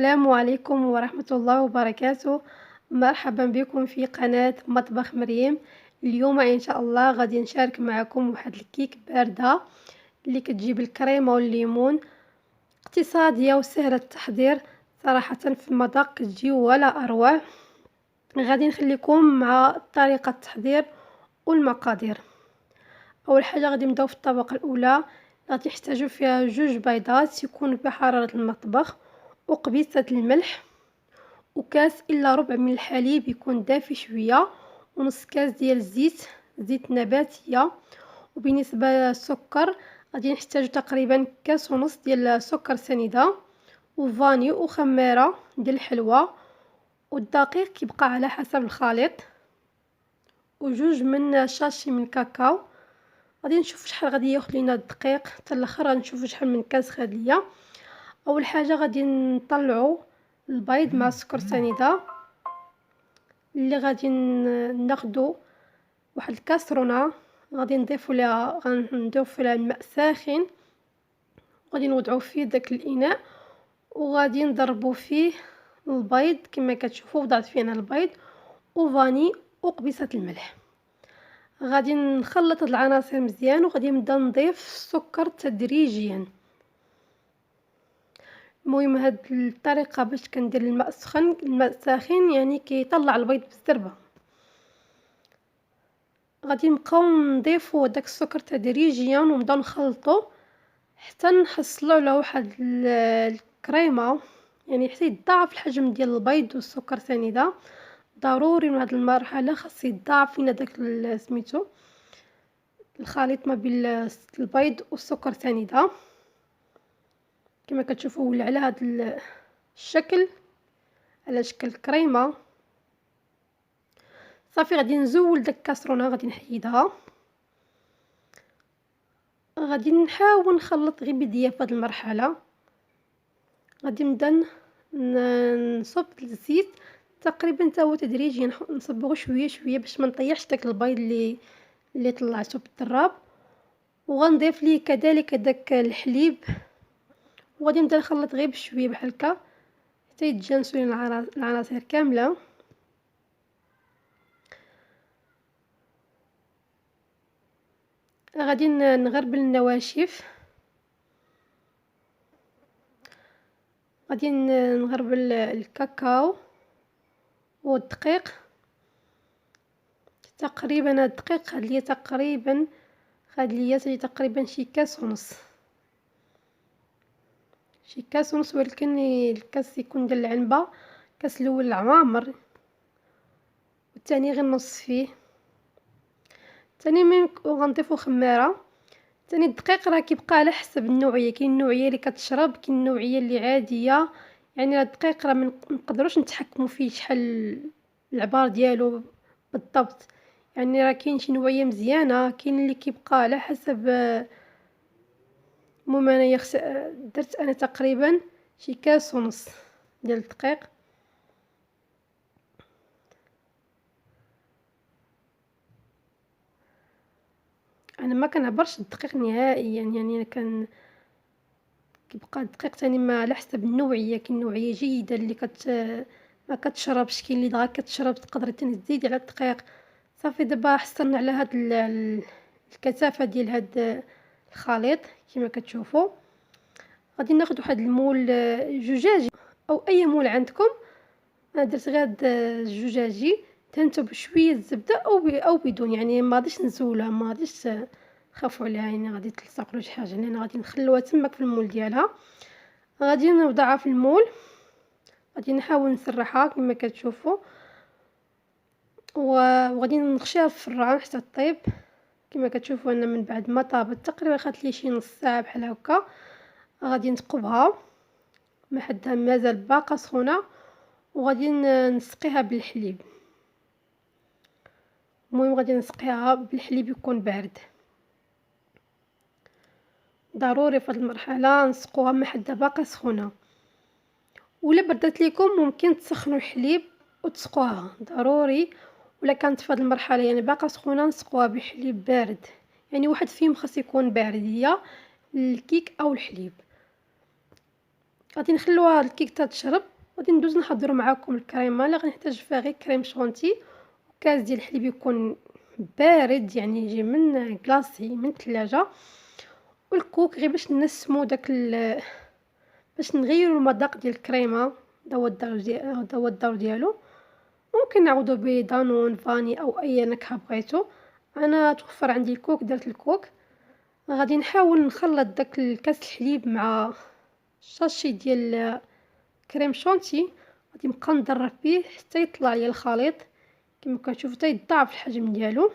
السلام عليكم ورحمة الله وبركاته. مرحبا بكم في قناة مطبخ مريم. اليوم إن شاء الله غادي نشارك معكم واحد الكيك باردة اللي كتجيب الكريمة والليمون، اقتصادية وسهلة التحضير صراحة، في المذاق كتجي ولا أروع. غادي نخليكم مع طريقة التحضير والمقادير. أول حاجة غادي نبداو في الطبقة الأولى، غادي نحتاجو فيها 2 بيضات يكونوا بحرارة المطبخ، وقبيصة الملح، وكاس إلا ربع من الحليب يكون دافي شوية، ونص كاس ديال زيت نباتية. وبالنسبة للسكر غادي نحتاجو تقريبا كاس ونص ديال سكر سنيدة، وفاني وخميرة ديال الحلوى، والدقيق كيبقى على حسب الخليط، وجوج من شاشي من كاكاو. غادي نشوف شحال غادي ياخذ لينا الدقيق حتى الاخر، غادي نشوف شحال من كاس خد ليا. اول حاجه غادي نطلعوا البيض مع السكر سنيده، اللي غادي ناخذوا واحد الكاسرونه، غادي نضيفوا لها الماء ساخن، وغادي نوضعوا فيه داك الاناء، وغادي نضربوا فيه البيض كما كتشوفوا. وضعت فيه انا البيض وفاني وقبيصه الملح. غادي نخلط هاد العناصر مزيان، وغادي نبدا نضيف السكر تدريجيا. المهم هاد الطريقه باش كندير الماء ساخن يعني كيطلع البيض بالزربه. غادي نبقاو نضيفوا داك السكر تدريجيا ونبداو نخلطو حتى نحصلوا على واحد الكريمه، يعني حتى يتضاعف الحجم ديال البيض والسكر سنيده. ضروري من هاد المرحله خاص يتضاعف لينا داك سميتو الخليط ما بين البيض والسكر سنيده. كما كتشوفوا ولا على هذا الشكل، على شكل كريمه. صافي غادي نزول داك الكاسرونه، غادي نحيدها. غادي نحاول نخلط غير بيديا في هذه المرحله. غادي نبدا نصب الزيت تقريبا حتى هو تدريجيا، نصبغه شويه شويه باش ما نطيحش داك البيض اللي طلعته بالدراب. وغنضيف ليه كذلك داك الحليب، وغادي نبدا نخلط غير بشويه بحال هكا حتى يتجانسوا العناصر كامله. غادي نغربل النواشف، غادي نغربل الكاكاو والدقيق. تقريبا هاد الدقيق خد ليا تقريبا شي كاس ونص، ولكن الكاس يكون ديال العنبه، الكاس الاول العمامر والثاني غير نص فيه. ثاني غنضيفو خميره. ثاني الدقيق راه كيبقى على حسب النوعيه، كاين النوعيه اللي كتشرب، كاين النوعيه اللي عاديه. يعني الدقيق راه منقدروش نتحكموا فيه شحال العبار ديالو بالضبط. يعني راه كاين شي نوعيه مزيانه، كاين اللي كيبقى على حسب. المهم انا درت انا تقريبا شي كاس ونص ديال الدقيق. انا ما كنعبرش الدقيق نهائيا، يعني انا كيبقى الدقيق تاني ما على حسب النوعيه. كاين نوعيه جيده اللي ما كتشربش، كاين اللي دغيا كتشرب، تقدري تاني تزيدي على الدقيق. صافي دابا حصلنا على هاد الكثافه ديال هاد الخليط كما كتشوفوا. غادي ناخذ واحد المول زجاجي او اي مول عندكم. انا درت غير هاد الزجاجي، دهنته بشويه الزبده او بدون، يعني ما غاديش نزولها، ما غاديش خافوا عليها يعني غادي تلصق ولا شي حاجه، لان غادي نخلوها تماك في المول ديالها. غادي نوضعها في المول، غادي نحاول نسرحها كما كتشوفوا، وغادي نخشيها في الفران حتى طيب. كما كتشوفوا انا من بعد ما طابت تقريبا خدت لي شي نص ساعه بحال هكا. غادي نثقبها ما حدها مازال باقا سخونه، وغادي نسقيها بالحليب. المهم غادي نسقيها بالحليب يكون بارد. ضروري في هذه المرحله نسقوها ما حدها باقا سخونه، ولا بردت لكم ممكن تسخنوا الحليب وتسقوها ضروري. ولا كانت في هذه المرحله يعني باقا سخونه نسقوها بحليب بارد، يعني واحد فيهم خاص يكون بارد، هي الكيك او الحليب. غادي نخلوها الكيك تشرب غادي ندوز نحضر معاكم الكريمه اللي غنحتاج فيها غير كريم شونتي وكاس ديال الحليب يكون بارد، يعني يجي من كلاصي من الثلاجه، والكوك غير باش نسمو باش نغيروا المذاق ديال الكريمه. هذا هو الدور ديالو. ممكن نعوضو بدانون فاني او اي نكهه بغيتو. انا توفر عندي الكوك، درت الكوك. غادي نحاول نخلط داك الكاس الحليب مع شاشي ديال كريم شونتي، غادي نبقى نضرب فيه حتى يطلع لي الخليط كما كتشوفوا، حتى يتضاعف الحجم ديالو.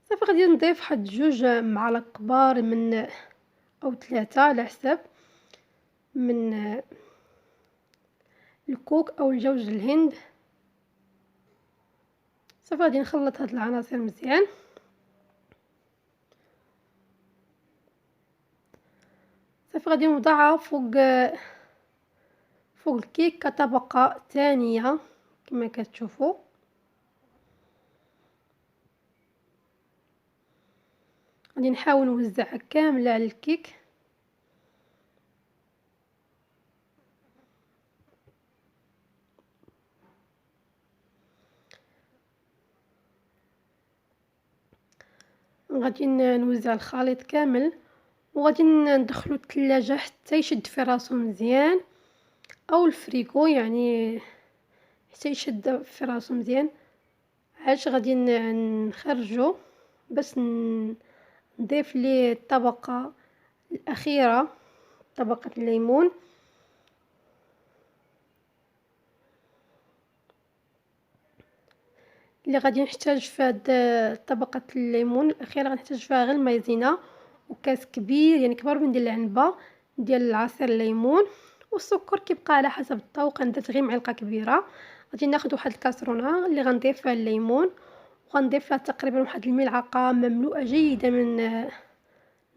صافي غادي نضيف واحد 2 معالق كبار من او 3 على حساب من الكوك او الجوز الهند. صافي غادي نخلط هاد العناصر مزيان. صافي غادي نوضعها فوق الكيك كطبقه ثانيه كما كتشوفوا. غادي نحاول نوزعها كامله على الكيك. غادي نوزع الخليط كامل وغادي ندخلو الثلاجه حتى يشد في راسو مزيان، او الفريغو يعني حتى يشد في راسو مزيان. عاد غادي نخرجو باش نضيف ليه الطبقه الاخيره، طبقه الليمون. اللي غادي نحتاج في هاد طبقه الليمون الاخيره غنحتاج فيها غير المايزينا وكاس كبير، يعني كبر من ديال العنبه ديال عصير الليمون، والسكر كيبقى على حسب الذوق. انا درت غير معلقه كبيره. غادي ناخذ واحد الكاسرونه اللي غنضيف فيها الليمون، وغنضيف لها تقريبا واحد الملعقه مملوءه جيده من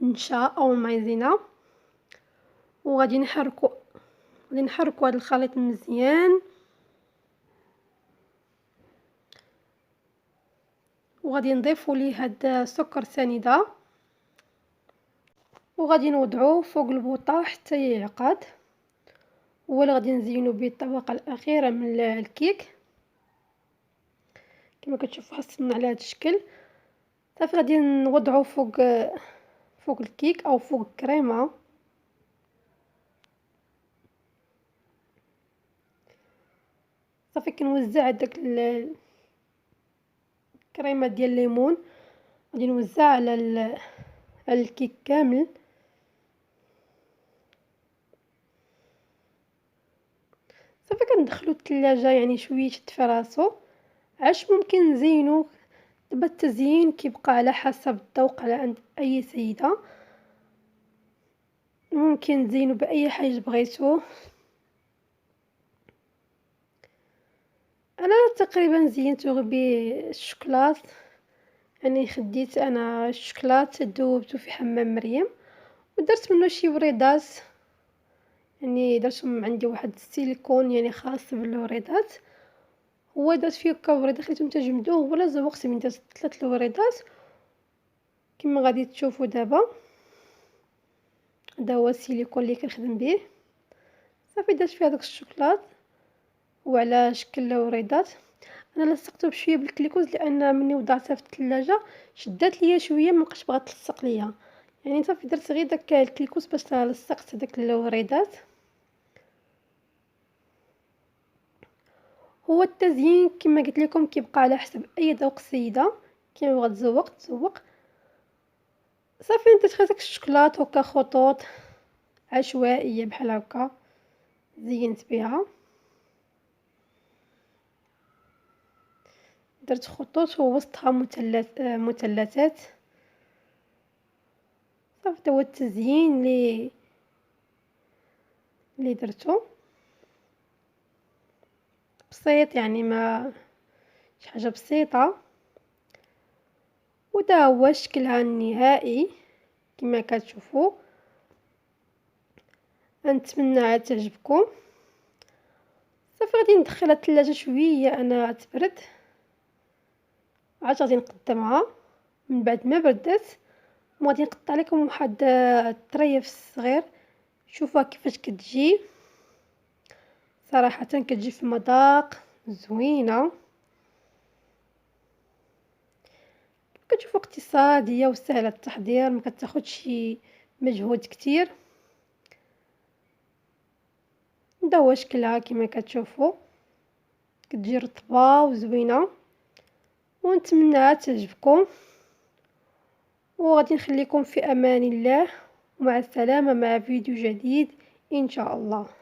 النشا او المايزينا، وغادي نحركو هذا الخليط مزيان. وغادي نضيفوا ليه هاد السكر سنيده، وغادي نوضعوه فوق البوطه حتى يعقد. ولا غادي نزينو به الطبقه الاخيره من الكيك كما كتشوفوا حصلنا على هذا الشكل. صافي غادي نوضعوه فوق الكيك او فوق الكريمه. صافي كنوزع داك الكريمه ديال الليمون، غادي نوزعها على الكيك كامل. صافي كندخلو الثلاجه يعني شويه يشد في راسو. عاش ممكن نزينو، دابا التزيين كيبقى على حسب الذوق على عند اي سيده. ممكن نزينو باي حاجه بغيتو. انا تقريبا زينته غير بالشوكولات، يعني خديت انا الشوكولات ذوبته في حمام مريم ودرت منه شي وريدات، يعني درتهم عندي واحد السيليكون يعني خاص بالوريدات. هو درت فيه هكا وريدات خليتهم تجمدوه ولا زوقت من درت 3 الوريدات كما غادي تشوفوا دابا. هذا هو السيليكون اللي كنخدم به. صافي درت فيه هذاك الشوكولات وعلى شكل وريدات. انا لصقته بشويه بالكليكوز لان مني وضعتها في الثلاجه شدات ليا شويه مابقاش بغات تلصق ليا، يعني صافي درت غير داك الكليكوز باش لصقت داك الوريدات. هو التزيين كما قلت لكم كيبقى على حسب اي ذوق السيده كيما بغات تزوق. صافي انت تخرج الشوكولات هكا خطوط عشوائيه بحال هكا زينت بها. درت خطوط ووسطها مثلثات. صافي هو التزيين اللي درته بسيط، يعني ما شي حاجه بسيطه. ودا هو شكلها النهائي كما كتشوفوا. نتمنى تعجبكم. صافي غادي ندخلها الثلاجه شويه انا تبرد، عاد غادي نقدمها من بعد ما بردت. وغادي نقطع لكم واحد الطريف صغير شوفوها كيفاش كتجي. صراحة كتجي في مذاق زوينة، كتشوفو اقتصادية وسهلة التحضير، مكتاخدش مجهود كتير. هدا هو شكلها كما كتشوفو، كتجي رطبة وزوينة، ونتمنىها تعجبكم، وغادي نخليكم في امان الله، ومع السلامة مع فيديو جديد ان شاء الله.